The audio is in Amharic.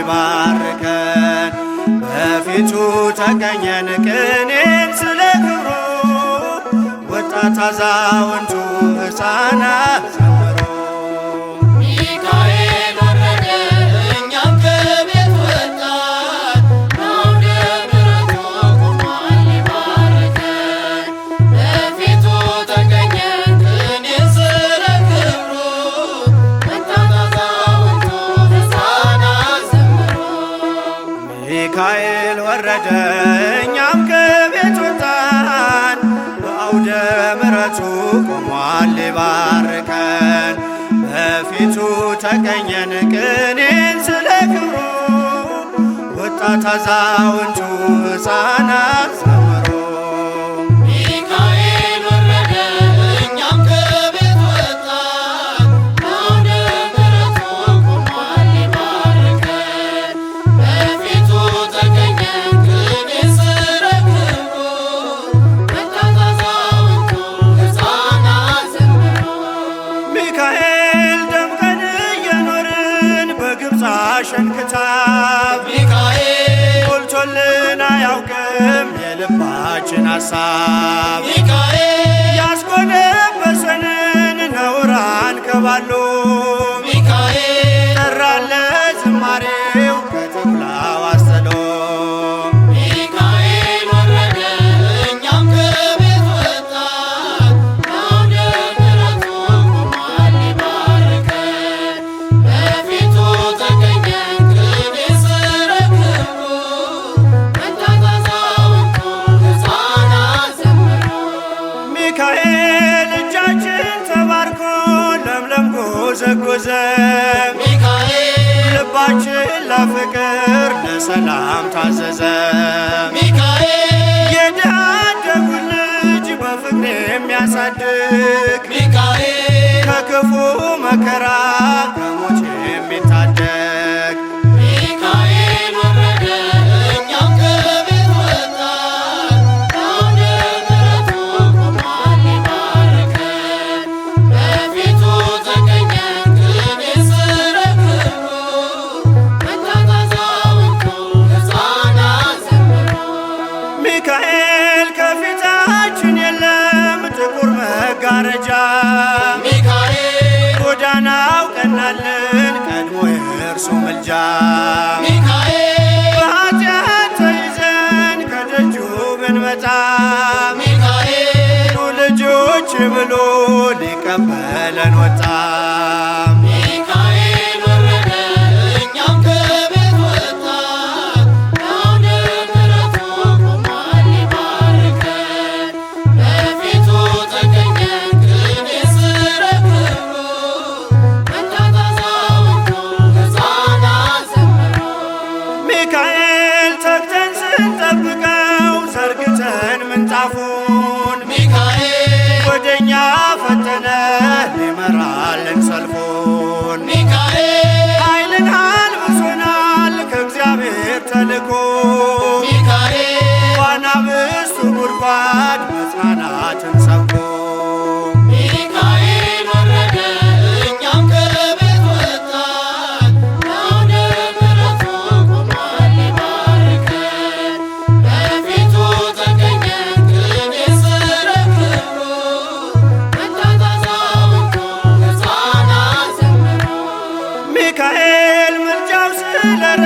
ሊባርከን በፊቱ ተገኘን ቅኔን ስለ ክብሩ ወጣት አዛውንቱ ሕፃናት ዘመሩ። ሚካኤል ወረደ እኛም ከቤት ወጣን በአውደ ምሕረቱ ቆሟል ሊባርከን በፊቱ ተገኘን ቅኔን ስለ ክብሩ ወጣት አዛውንቱ ሕፃናት ዘመሩ። ሚካኤል ወረደ እኛም ከቤት ወጣን በአውደ ምሕረቱ ቆሟል ሊባርከን በፊቱ ተገኘን ቅኔን ስለ ክብሩ ወጣት አዛውንቱ ሕፃናት ዘመሩ። ሚካኤል ወረደ እኛም ከቤት ወጣን በአውደ ምሕረቱ ቆሟል ሊባርከን በፊቱ ተገኘን ቅኔን ስለ ክብሩ ወጣት አዛውንቱ ሕፃናት ዘመሩ። ሚካኤል ደምቀን እየኖርን በግብፅ አሸንክታብ ሚካኤል ሞልቶልን አያውቅም የልባችን ሐሳብ ሚካኤል ያስጎነበሰንን ነውር አንከባሎ ሚካኤል ጠራለ ዝማሬው ከተኩላው አስጥሎ ሚካኤል ወረደ እኛም ከቤት ወጣን በአውደ ምሕረቱ ቆሟል ሊባርከን በፊቱ ተገኘን ቅኔን ስለ ክብሩ ወጣት አዛውንቱ ሕፃናት ዘመሩ። ሚካኤል እጃችን ተባርኮ ለምለም ጎዘጎዘ ሚካኤል ልባችን ለፍቅር ለሰላም ታዘዘ። ሚካኤል የድሃ አደጉን ልጅ በፍቅር የሚያሳድግ ሚካኤል ከክፉ መከራ ከሞት የሚታደግ ሚካኤል ወረደ እኛም ከቤት ወጣን በአውደ ምሕረቱ ቆሟል ሊባርከን በፊቱ ተገኘን ቅኔን ስለ ክብሩ ወጣት አዛውንቱ ሕፃናት ዘመሩ። ሚካኤል ከፊታችን የለም ጥቁር መጋረጃ ሚካኤል ጎዳናው ቀናልን ቀድሞ የእርሱ ምልጃ ሚካኤል በኃጢአት ተይዘን ከደጁ ብንመጣ ሚካኤል ልጆች ብሎ ሊቀበለን ወጣ። ሚካኤል ወረደ እኛም ከቤት ወጣን በአውደ ምሕረቱ ቆሟል ሊባርከን በፊቱ ተገኘን ቅኔን ስለ ክብሩ ወጣት አዛውንቱ ሕፃናት ዘመሩ። ሚካኤል ተግተን ስንጠብቀው ዘርግተን ምንጣፉን ሚካኤል ወደኛ ፈጠነ ሊመራልን ሰልፉን። ሚካኤል ኃይልን አልብሶናል ከእግዚአብሔር ተልኮ ሚካኤል በአናብስቱ ጉድጓድ መጽናናትን ሰብኮ ሚካኤል ወረደ እኛም ከቤት ወጣን በአውደ ምሕረቱ ቆሟል ሊባርከን በፊቱ ተገኘን ቅኔን ስለ ክብሩ ወጣት አዛውንቱ ሕፃናት ዘመሩ። ሚካኤል ምልጃው ስለረ